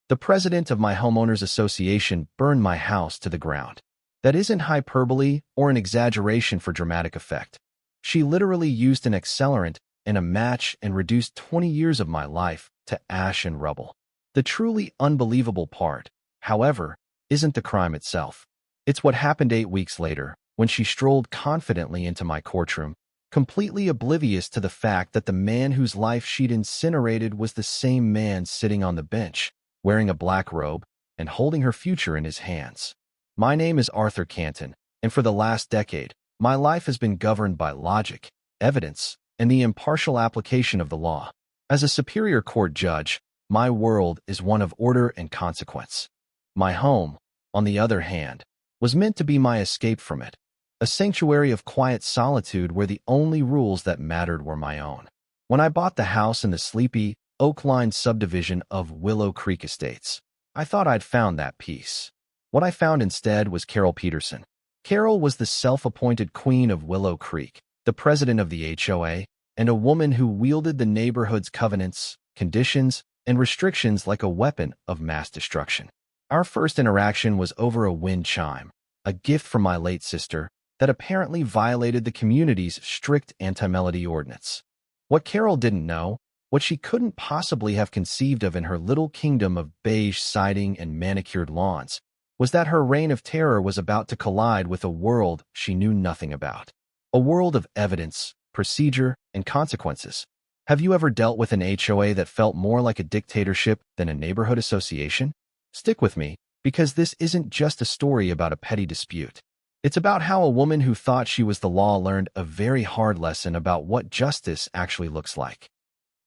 The president of my homeowners association burned my house to the ground. That isn't hyperbole or an exaggeration for dramatic effect. She literally used an accelerant and a match and reduced 20 years of my life to ash and rubble. The truly unbelievable part, however, isn't the crime itself. It's what happened 8 weeks later, when she strolled confidently into my courtroom, completely oblivious to the fact that the man whose life she'd incinerated was the same man sitting on the bench, wearing a black robe and holding her future in his hands. My name is Arthur Canton, and for the last decade, my life has been governed by logic, evidence, and the impartial application of the law. As a superior court judge, my world is one of order and consequence. My home, on the other hand, was meant to be my escape from it, a sanctuary of quiet solitude where the only rules that mattered were my own. When I bought the house in the sleepy, oak-lined subdivision of Willow Creek Estates, I thought I'd found that peace. What I found instead was Carol Peterson. Carol was the self-appointed queen of Willow Creek, the president of the HOA, and a woman who wielded the neighborhood's covenants, conditions, and restrictions like a weapon of mass destruction. Our first interaction was over a wind chime, a gift from my late sister that apparently violated the community's strict anti-melody ordinance. What Carol didn't know, what she couldn't possibly have conceived of in her little kingdom of beige siding and manicured lawns, was that her reign of terror was about to collide with a world she knew nothing about. A world of evidence, procedure, and consequences. Have you ever dealt with an HOA that felt more like a dictatorship than a neighborhood association? Stick with me, because this isn't just a story about a petty dispute. It's about how a woman who thought she was the law learned a very hard lesson about what justice actually looks like.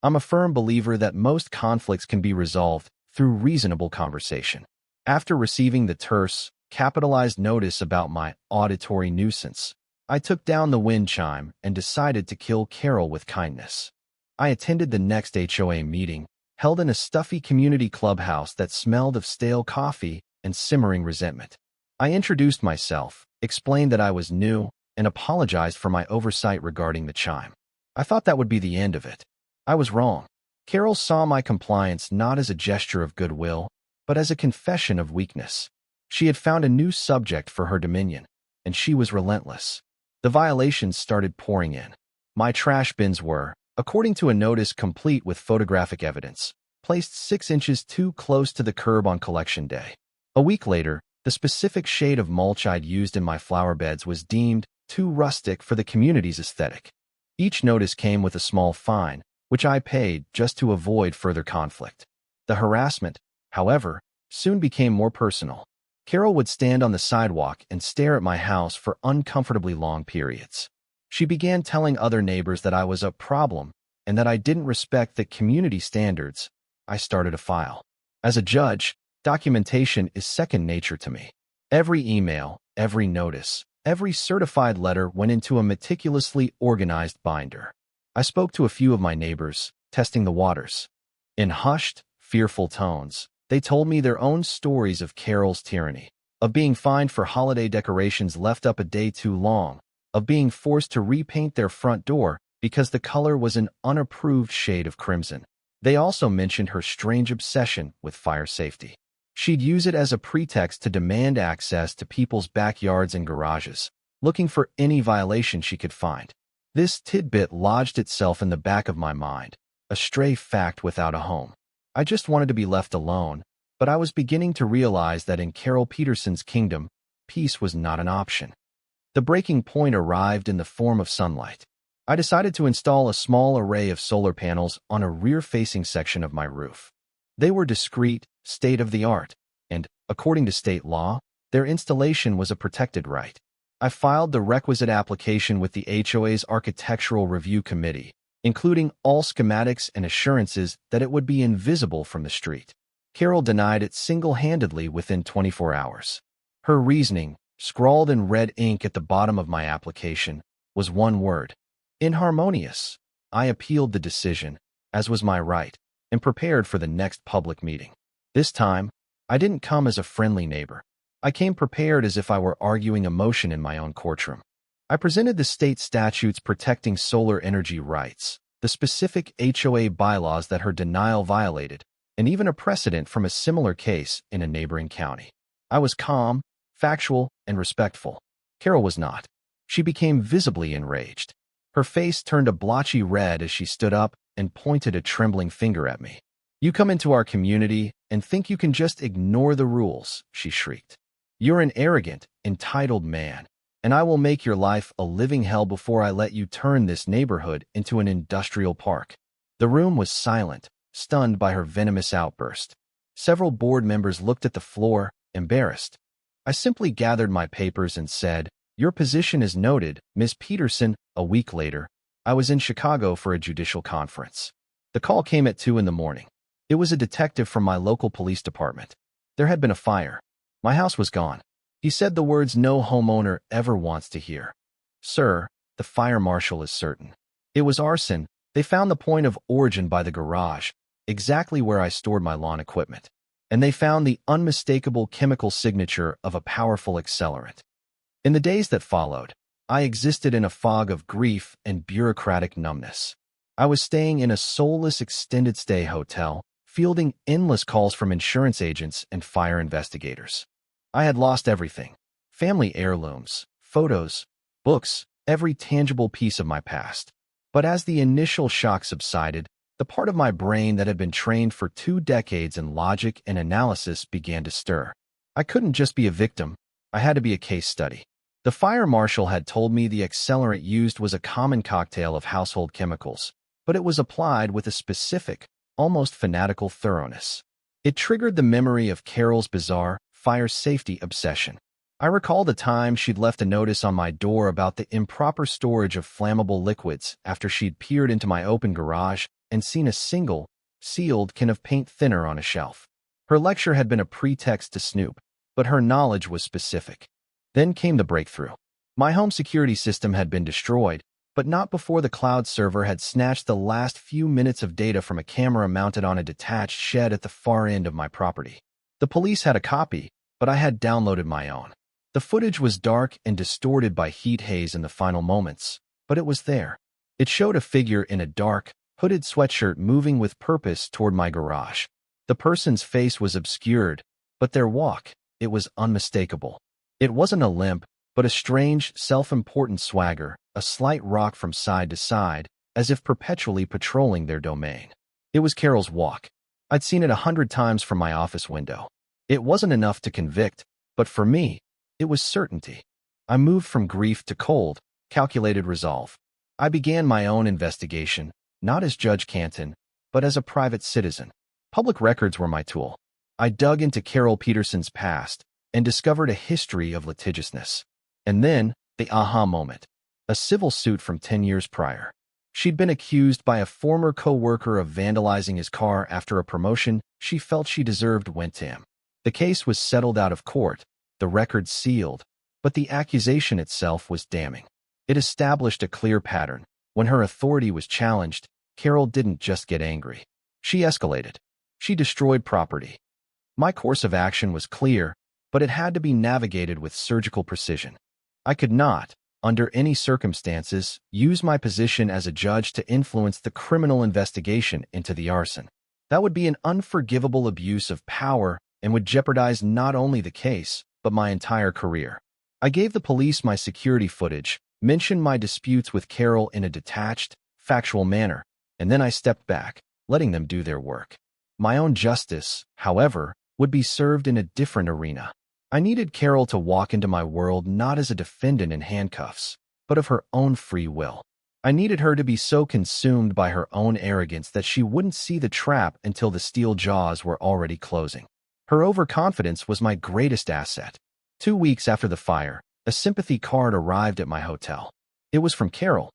I'm a firm believer that most conflicts can be resolved through reasonable conversation. After receiving the terse, capitalized notice about my auditory nuisance, I took down the wind chime and decided to kill Carol with kindness. I attended the next HOA meeting, held in a stuffy community clubhouse that smelled of stale coffee and simmering resentment. I introduced myself, explained that I was new, and apologized for my oversight regarding the chime. I thought that would be the end of it. I was wrong. Carol saw my compliance not as a gesture of goodwill, but as a confession of weakness. She had found a new subject for her dominion, and she was relentless. The violations started pouring in. My trash bins were, according to a notice complete with photographic evidence, placed 6 inches too close to the curb on collection day. A week later, the specific shade of mulch I'd used in my flower beds was deemed too rustic for the community's aesthetic. Each notice came with a small fine, which I paid just to avoid further conflict. The harassment, however, soon became more personal. Carol would stand on the sidewalk and stare at my house for uncomfortably long periods. She began telling other neighbors that I was a problem and that I didn't respect the community standards. I started a file. As a judge, documentation is second nature to me. Every email, every notice, every certified letter went into a meticulously organized binder. I spoke to a few of my neighbors, testing the waters. In hushed, fearful tones, they told me their own stories of Carol's tyranny, of being fined for holiday decorations left up a day too long, of being forced to repaint their front door because the color was an unapproved shade of crimson. They also mentioned her strange obsession with fire safety. She'd use it as a pretext to demand access to people's backyards and garages, looking for any violation she could find. This tidbit lodged itself in the back of my mind, a stray fact without a home. I just wanted to be left alone, but I was beginning to realize that in Carol Peterson's kingdom, peace was not an option. The breaking point arrived in the form of sunlight. I decided to install a small array of solar panels on a rear-facing section of my roof. They were discreet, state-of-the-art, and, according to state law, their installation was a protected right. I filed the requisite application with the HOA's Architectural Review Committee, including all schematics and assurances that it would be invisible from the street. Carol denied it single-handedly within 24 hours. Her reasoning, scrawled in red ink at the bottom of my application, was one word: inharmonious. I appealed the decision, as was my right, and prepared for the next public meeting. This time, I didn't come as a friendly neighbor. I came prepared as if I were arguing a motion in my own courtroom. I presented the state statutes protecting solar energy rights, the specific HOA bylaws that her denial violated, and even a precedent from a similar case in a neighboring county. I was calm, factual, and respectful. Carol was not. She became visibly enraged. Her face turned a blotchy red as she stood up and pointed a trembling finger at me. "You come into our community and think you can just ignore the rules," she shrieked. "You're an arrogant, entitled man, and I will make your life a living hell before I let you turn this neighborhood into an industrial park." The room was silent, stunned by her venomous outburst. Several board members looked at the floor, embarrassed. I simply gathered my papers and said, "Your position is noted, Ms. Peterson." A week later, I was in Chicago for a judicial conference. The call came at 2 in the morning. It was a detective from my local police department. There had been a fire. My house was gone. He said the words no homeowner ever wants to hear. "Sir, the fire marshal is certain. It was arson. They found the point of origin by the garage, exactly where I stored my lawn equipment. And they found the unmistakable chemical signature of a powerful accelerant." In the days that followed, I existed in a fog of grief and bureaucratic numbness. I was staying in a soulless extended-stay hotel, fielding endless calls from insurance agents and fire investigators. I had lost everything: family heirlooms, photos, books, every tangible piece of my past. But as the initial shock subsided, the part of my brain that had been trained for 2 decades in logic and analysis began to stir. I couldn't just be a victim. I had to be a case study. The fire marshal had told me the accelerant used was a common cocktail of household chemicals, but it was applied with a specific, almost fanatical thoroughness. It triggered the memory of Carol's bizarre fire safety obsession. I recall the time she'd left a notice on my door about the improper storage of flammable liquids after she'd peered into my open garage and seen a single, sealed can of paint thinner on a shelf. Her lecture had been a pretext to snoop, but her knowledge was specific. Then came the breakthrough. My home security system had been destroyed, but not before the cloud server had snatched the last few minutes of data from a camera mounted on a detached shed at the far end of my property. The police had a copy, but I had downloaded my own. The footage was dark and distorted by heat haze in the final moments, but it was there. It showed a figure in a dark, hooded sweatshirt moving with purpose toward my garage. The person's face was obscured, but their walk, it was unmistakable. It wasn't a limp, but a strange, self-important swagger, a slight rock from side to side, as if perpetually patrolling their domain. It was Carol's walk. I'd seen it 100 times from my office window. It wasn't enough to convict, but for me, it was certainty. I moved from grief to cold, calculated resolve. I began my own investigation, not as Judge Canton, but as a private citizen. Public records were my tool. I dug into Carol Peterson's past and discovered a history of litigiousness. And then, the aha moment. A civil suit from 10 years prior. She'd been accused by a former co-worker of vandalizing his car after a promotion she felt she deserved went to him. The case was settled out of court, the record sealed, but the accusation itself was damning. It established a clear pattern. When her authority was challenged, Carol didn't just get angry. She escalated. She destroyed property. My course of action was clear, but it had to be navigated with surgical precision. I could not, under any circumstances, use my position as a judge to influence the criminal investigation into the arson. That would be an unforgivable abuse of power and would jeopardize not only the case, but my entire career. I gave the police my security footage, mentioned my disputes with Carol in a detached, factual manner, and then I stepped back, letting them do their work. My own justice, however, would be served in a different arena. I needed Carol to walk into my world not as a defendant in handcuffs, but of her own free will. I needed her to be so consumed by her own arrogance that she wouldn't see the trap until the steel jaws were already closing. Her overconfidence was my greatest asset. 2 weeks after the fire, a sympathy card arrived at my hotel. It was from Carol.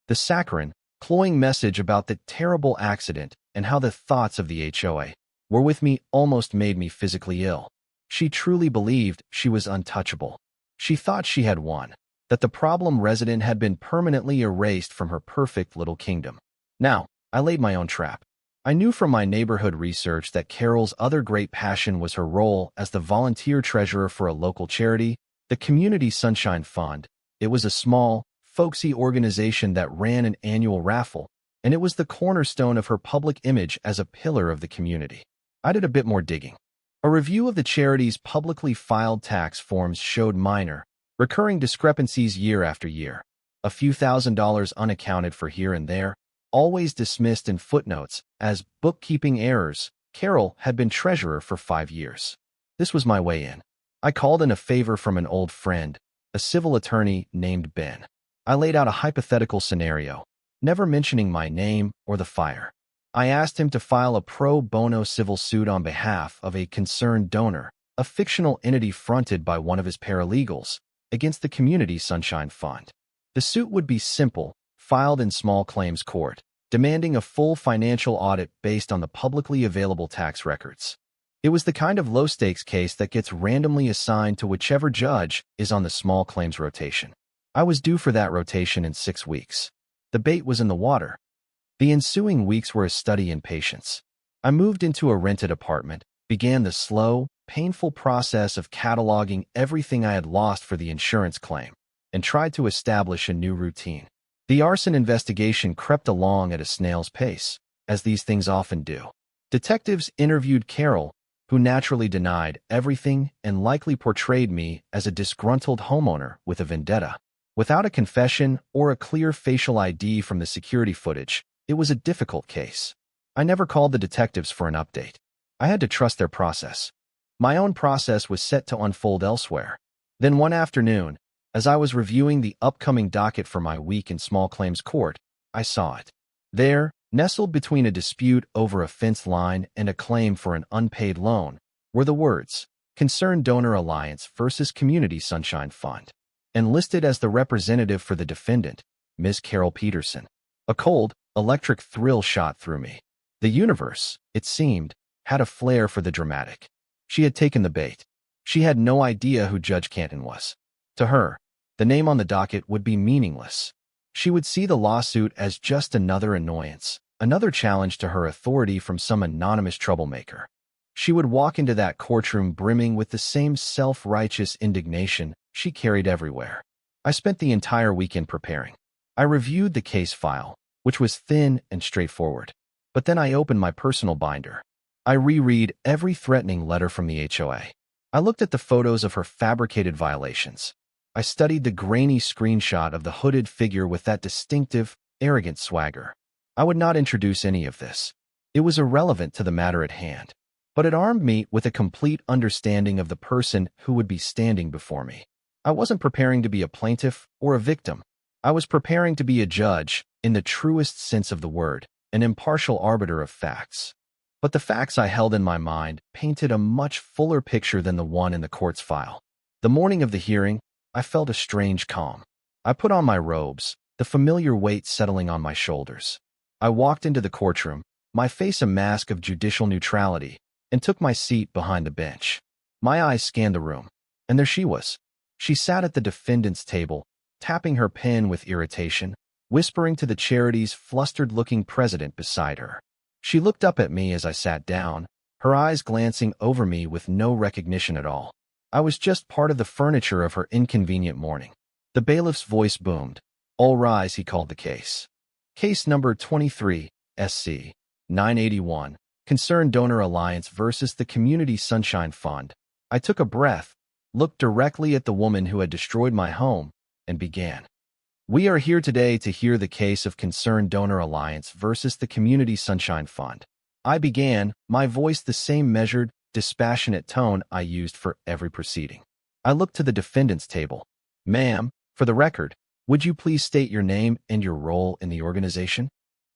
The saccharine, cloying message about the terrible accident and how the thoughts of the HOA were with me almost made me physically ill. She truly believed she was untouchable. She thought she had won, that the problem resident had been permanently erased from her perfect little kingdom. Now, I laid my own trap. I knew from my neighborhood research that Carol's other great passion was her role as the volunteer treasurer for a local charity, the Community Sunshine Fund. It was a small, folksy organization that ran an annual raffle, and it was the cornerstone of her public image as a pillar of the community. I did a bit more digging. A review of the charity's publicly filed tax forms showed minor, recurring discrepancies year after year. A few $1,000s unaccounted for here and there, always dismissed in footnotes as bookkeeping errors. Carol had been treasurer for 5 years. This was my way in. I called in a favor from an old friend, a civil attorney named Ben. I laid out a hypothetical scenario, never mentioning my name or the fire. I asked him to file a pro bono civil suit on behalf of a concerned donor, a fictional entity fronted by one of his paralegals, against the Community Sunshine Fund. The suit would be simple, filed in small claims court, demanding a full financial audit based on the publicly available tax records. It was the kind of low-stakes case that gets randomly assigned to whichever judge is on the small claims rotation. I was due for that rotation in 6 weeks. The bait was in the water. The ensuing weeks were a study in patience. I moved into a rented apartment, began the slow, painful process of cataloging everything I had lost for the insurance claim, and tried to establish a new routine. The arson investigation crept along at a snail's pace, as these things often do. Detectives interviewed Carol, who naturally denied everything and likely portrayed me as a disgruntled homeowner with a vendetta. Without a confession or a clear facial ID from the security footage, it was a difficult case. I never called the detectives for an update. I had to trust their process. My own process was set to unfold elsewhere. Then one afternoon, as I was reviewing the upcoming docket for my week in small claims court, I saw it. There, nestled between a dispute over a fence line and a claim for an unpaid loan, were the words, Concerned Donor Alliance versus Community Sunshine Fund, and listed as the representative for the defendant, Ms. Carol Peterson. A cold, electric thrill shot through me. The universe, it seemed, had a flair for the dramatic. She had taken the bait. She had no idea who Judge Canton was. To her, the name on the docket would be meaningless. She would see the lawsuit as just another annoyance, another challenge to her authority from some anonymous troublemaker. She would walk into that courtroom brimming with the same self-righteous indignation she carried everywhere. I spent the entire weekend preparing. I reviewed the case file, which was thin and straightforward. But then I opened my personal binder. I reread every threatening letter from the HOA. I looked at the photos of her fabricated violations. I studied the grainy screenshot of the hooded figure with that distinctive, arrogant swagger. I would not introduce any of this. It was irrelevant to the matter at hand. But it armed me with a complete understanding of the person who would be standing before me. I wasn't preparing to be a plaintiff or a victim. I was preparing to be a judge, in the truest sense of the word, an impartial arbiter of facts. But the facts I held in my mind painted a much fuller picture than the one in the court's file. The morning of the hearing, I felt a strange calm. I put on my robes, the familiar weight settling on my shoulders. I walked into the courtroom, my face a mask of judicial neutrality, and took my seat behind the bench. My eyes scanned the room, and there she was. She sat at the defendant's table, tapping her pen with irritation, whispering to the charity's flustered-looking president beside her. She looked up at me as I sat down, her eyes glancing over me with no recognition at all. I was just part of the furniture of her inconvenient morning. The bailiff's voice boomed. "All rise," he called the case. Case number 23, SC 981, Concerned Donor Alliance versus the Community Sunshine Fund. I took a breath, looked directly at the woman who had destroyed my home, and began. "We are here today to hear the case of Concerned Donor Alliance versus the Community Sunshine Fund." I began, my voice the same measured, dispassionate tone I used for every proceeding. I looked to the defendant's table. "Ma'am, for the record, would you please state your name and your role in the organization?"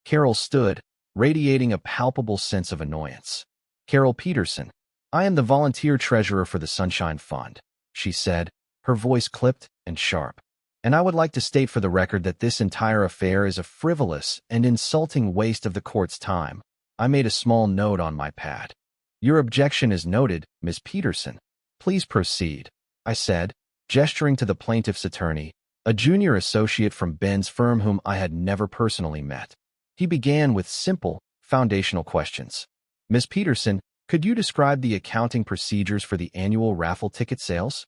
Carol stood, radiating a palpable sense of annoyance. "Carol Peterson. I am the volunteer treasurer for the Sunshine Fund," she said, her voice clipped and sharp. "And I would like to state for the record that this entire affair is a frivolous and insulting waste of the court's time." I made a small note on my pad. "Your objection is noted, Ms. Peterson. Please proceed," I said, gesturing to the plaintiff's attorney, a junior associate from Ben's firm whom I had never personally met. He began with simple, foundational questions. "Ms. Peterson, could you describe the accounting procedures for the annual raffle ticket sales?"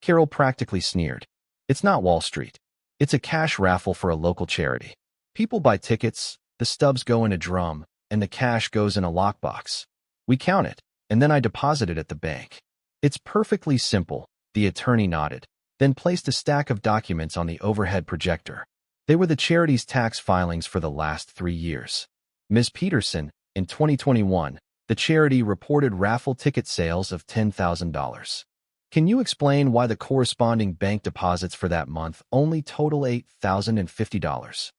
Carol practically sneered. "It's not Wall Street. It's a cash raffle for a local charity. People buy tickets, the stubs go in a drum, and the cash goes in a lockbox. We count it, and then I deposit it at the bank. It's perfectly simple, the attorney nodded, then placed a stack of documents on the overhead projector. They were the charity's tax filings for the last 3 years. Ms. Peterson, in 2021, the charity reported raffle ticket sales of $10,000. Can you explain why the corresponding bank deposits for that month only total $8,050?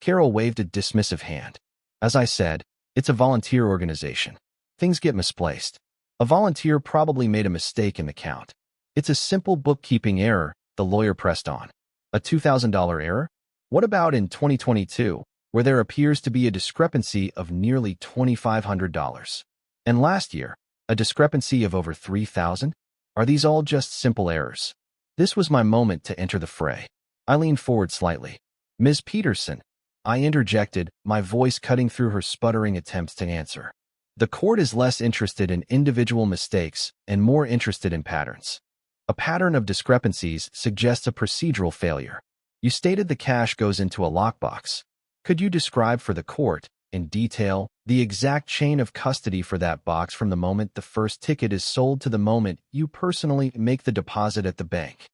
Carol waved a dismissive hand. As I said, it's a volunteer organization. Things get misplaced. A volunteer probably made a mistake in the count. It's a simple bookkeeping error, the lawyer pressed on. A $2,000 error? What about in 2022, where there appears to be a discrepancy of nearly $2,500? And last year, a discrepancy of over $3,000? Are these all just simple errors? This was my moment to enter the fray. I leaned forward slightly. Ms. Peterson, I interjected, my voice cutting through her sputtering attempts to answer. The court is less interested in individual mistakes and more interested in patterns. A pattern of discrepancies suggests a procedural failure. You stated the cash goes into a lockbox. Could you describe for the court, in detail, the exact chain of custody for that box from the moment the first ticket is sold to the moment you personally make the deposit at the bank?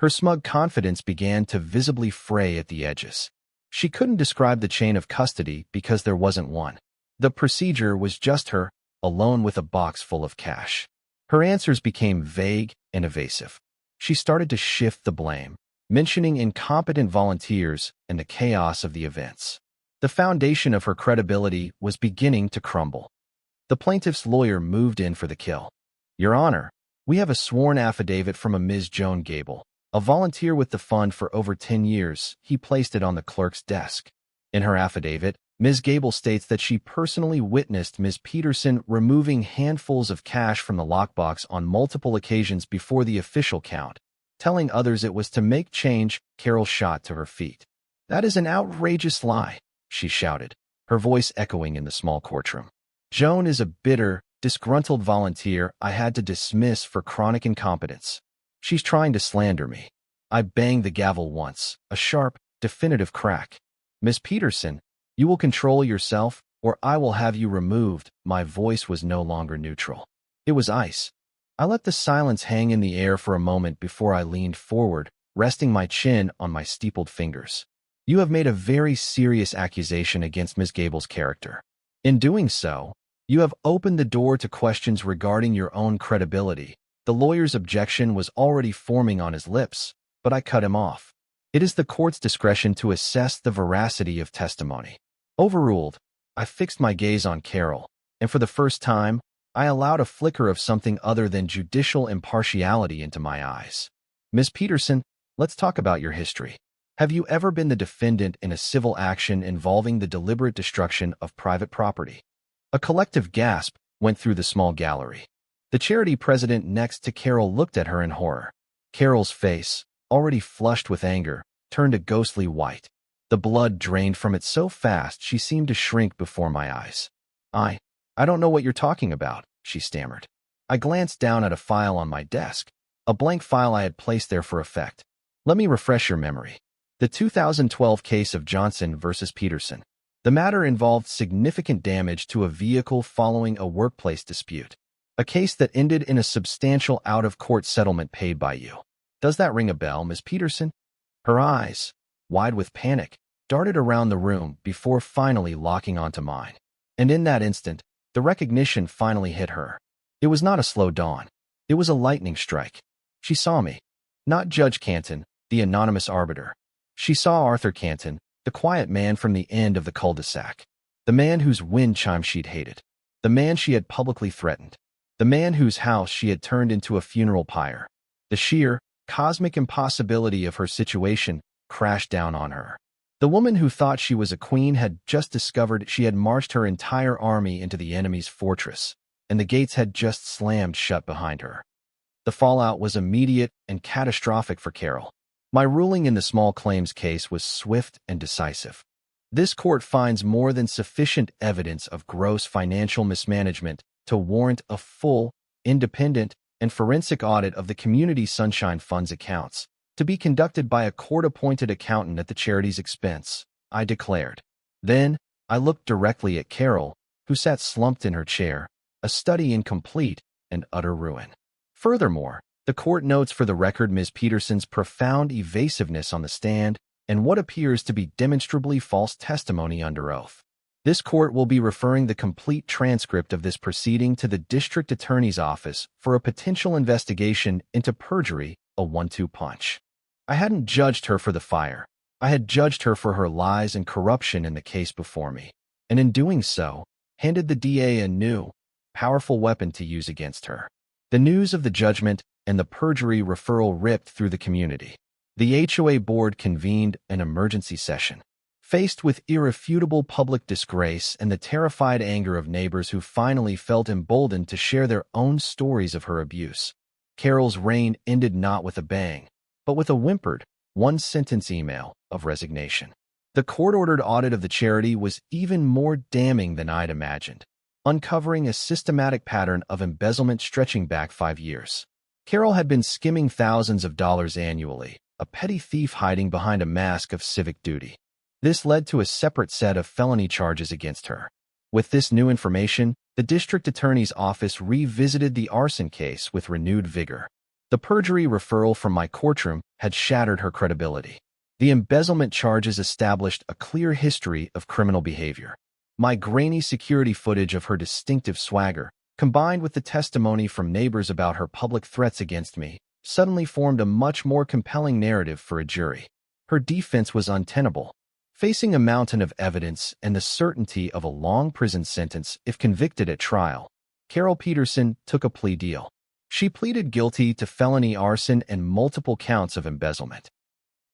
Her smug confidence began to visibly fray at the edges. She couldn't describe the chain of custody because there wasn't one. The procedure was just her, alone with a box full of cash. Her answers became vague and evasive. She started to shift the blame, mentioning incompetent volunteers and the chaos of the events. The foundation of her credibility was beginning to crumble. The plaintiff's lawyer moved in for the kill. Your Honor, we have a sworn affidavit from a Ms. Joan Gable, a volunteer with the fund for over 10 years. He placed it on the clerk's desk. In her affidavit, Ms. Gable states that she personally witnessed Ms. Peterson removing handfuls of cash from the lockbox on multiple occasions before the official count, telling others it was to make change. Carol shot to her feet. That is an outrageous lie, she shouted, her voice echoing in the small courtroom. Joan is a bitter, disgruntled volunteer I had to dismiss for chronic incompetence. She's trying to slander me. I banged the gavel once, a sharp, definitive crack. Miss Peterson, you will control yourself, or I will have you removed. My voice was no longer neutral. It was ice. I let the silence hang in the air for a moment before I leaned forward, resting my chin on my steepled fingers. You have made a very serious accusation against Ms. Gable's character. In doing so, you have opened the door to questions regarding your own credibility. The lawyer's objection was already forming on his lips, but I cut him off. It is the court's discretion to assess the veracity of testimony. Overruled, I fixed my gaze on Carol, and for the first time, I allowed a flicker of something other than judicial impartiality into my eyes. Ms. Peterson, let's talk about your history. Have you ever been the defendant in a civil action involving the deliberate destruction of private property? A collective gasp went through the small gallery. The charity president next to Carol looked at her in horror. Carol's face, already flushed with anger, turned a ghostly white. The blood drained from it so fast she seemed to shrink before my eyes. I don't know what you're talking about, she stammered. I glanced down at a file on my desk, a blank file I had placed there for effect. Let me refresh your memory. The 2012 case of Johnson versus Peterson. The matter involved significant damage to a vehicle following a workplace dispute. A case that ended in a substantial out-of-court settlement paid by you. Does that ring a bell, Ms. Peterson? Her eyes, wide with panic, darted around the room before finally locking onto mine. And in that instant, the recognition finally hit her. It was not a slow dawn. It was a lightning strike. She saw me. Not Judge Canton, the anonymous arbiter. She saw Arthur Canton, the quiet man from the end of the cul-de-sac. The man whose wind chime she'd hated. The man she had publicly threatened. The man whose house she had turned into a funeral pyre. The sheer, cosmic impossibility of her situation crashed down on her. The woman who thought she was a queen had just discovered she had marched her entire army into the enemy's fortress, and the gates had just slammed shut behind her. The fallout was immediate and catastrophic for Carol. My ruling in the small claims case was swift and decisive. This court finds more than sufficient evidence of gross financial mismanagement to warrant a full, independent, and forensic audit of the Community Sunshine Fund's accounts, to be conducted by a court-appointed accountant at the charity's expense, I declared. Then, I looked directly at Carol, who sat slumped in her chair, a study in complete and utter ruin. Furthermore, the court notes for the record Ms. Peterson's profound evasiveness on the stand and what appears to be demonstrably false testimony under oath. This court will be referring the complete transcript of this proceeding to the district attorney's office for a potential investigation into perjury, a 1-2 punch. I hadn't judged her for the fire. I had judged her for her lies and corruption in the case before me, and in doing so, handed the DA a new, powerful weapon to use against her. The news of the judgment and the perjury referral ripped through the community. The HOA board convened an emergency session. Faced with irrefutable public disgrace and the terrified anger of neighbors who finally felt emboldened to share their own stories of her abuse, Carol's reign ended not with a bang, but with a whimpered, one-sentence email of resignation. The court-ordered audit of the charity was even more damning than I'd imagined, uncovering a systematic pattern of embezzlement stretching back 5 years. Carol had been skimming thousands of dollars annually, a petty thief hiding behind a mask of civic duty. This led to a separate set of felony charges against her. With this new information, the district attorney's office revisited the arson case with renewed vigor. The perjury referral from my courtroom had shattered her credibility. The embezzlement charges established a clear history of criminal behavior. My grainy security footage of her distinctive swagger, combined with the testimony from neighbors about her public threats against me, suddenly formed a much more compelling narrative for a jury. Her defense was untenable. Facing a mountain of evidence and the certainty of a long prison sentence if convicted at trial, Carol Peterson took a plea deal. She pleaded guilty to felony arson and multiple counts of embezzlement.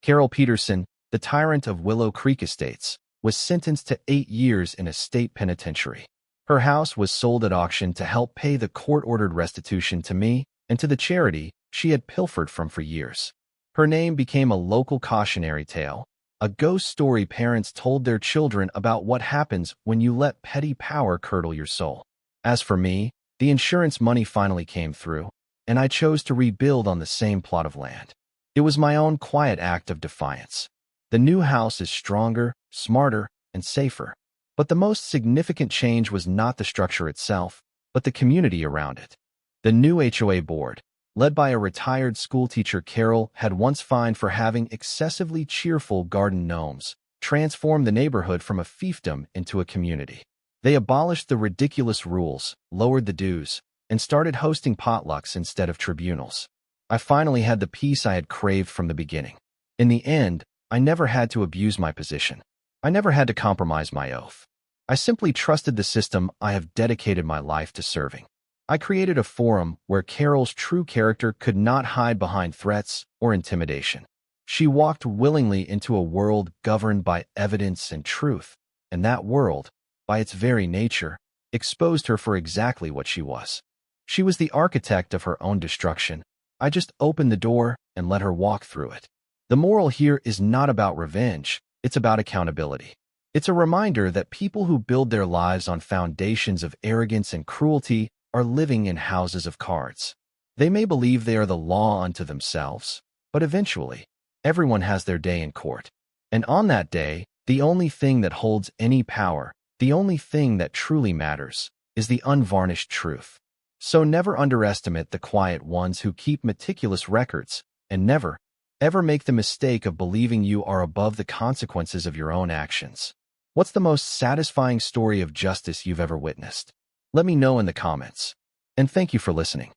Carol Peterson, the tyrant of Willow Creek Estates, was sentenced to 8 years in a state penitentiary. Her house was sold at auction to help pay the court-ordered restitution to me and to the charity she had pilfered from for years. Her name became a local cautionary tale, a ghost story parents told their children about what happens when you let petty power curdle your soul. As for me, the insurance money finally came through, and I chose to rebuild on the same plot of land. It was my own quiet act of defiance. The new house is stronger, smarter, and safer. But the most significant change was not the structure itself, but the community around it. The new HOA board, led by a retired schoolteacher Carol had once fined for having excessively cheerful garden gnomes, transformed the neighborhood from a fiefdom into a community. They abolished the ridiculous rules, lowered the dues, and started hosting potlucks instead of tribunals. I finally had the peace I had craved from the beginning. In the end, I never had to abuse my position. I never had to compromise my oath. I simply trusted the system I have dedicated my life to serving. I created a forum where Carol's true character could not hide behind threats or intimidation. She walked willingly into a world governed by evidence and truth, and that world, by its very nature, exposed her for exactly what she was. She was the architect of her own destruction. I just opened the door and let her walk through it. The moral here is not about revenge, it's about accountability. It's a reminder that people who build their lives on foundations of arrogance and cruelty are living in houses of cards. They may believe they are the law unto themselves, but eventually, everyone has their day in court. And on that day, the only thing that holds any power, the only thing that truly matters, is the unvarnished truth. So never underestimate the quiet ones who keep meticulous records, and never, ever make the mistake of believing you are above the consequences of your own actions. What's the most satisfying story of justice you've ever witnessed? Let me know in the comments. And thank you for listening.